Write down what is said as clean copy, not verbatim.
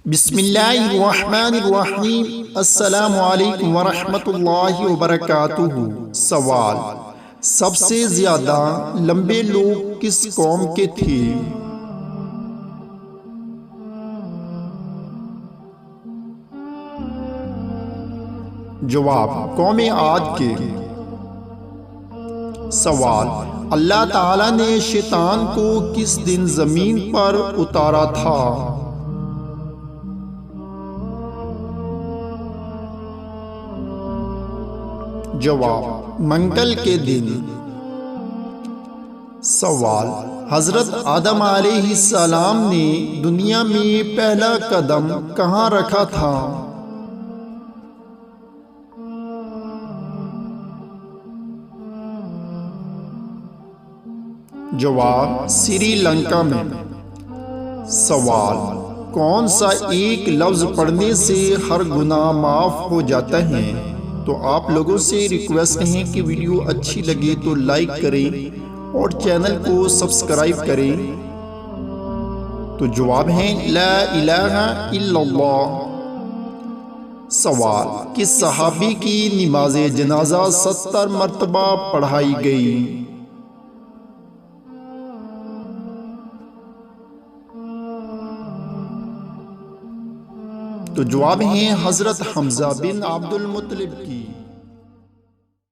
बिस्मिल्लाहिर्रहमानिर्रहीम। अस्सलामु अलैकुम वरहमतुल्लाहि वबरकातुहू। सवाल: सबसे ज्यादा लंबे लोग किस कौम के थे? जवाब: कौम आद के। सवाल: अल्लाह ताला ने शैतान को किस दिन जमीन पर उतारा था? जवाब: मंगल के दिन। सवाल: हजरत आदम अलैहिस्सलाम ने दुनिया में पहला कदम कहाँ रखा था? जवाब: श्रीलंका में। सवाल: कौन सा एक लफ्ज पढ़ने से हर गुनाह माफ हो जाता है? तो आप लोगों से रिक्वेस्ट है कि वीडियो अच्छी लगे तो लाइक करें और चैनल को सब्सक्राइब करें। तो जवाब है ला इलाहा इल्लल्लाह। सवाल: किस सहाबी की नमाज जनाजा 70 मरतबा पढ़ाई गई? तो जवाब है हजरत हमजा बिन अब्दुल मुत्तलिब की।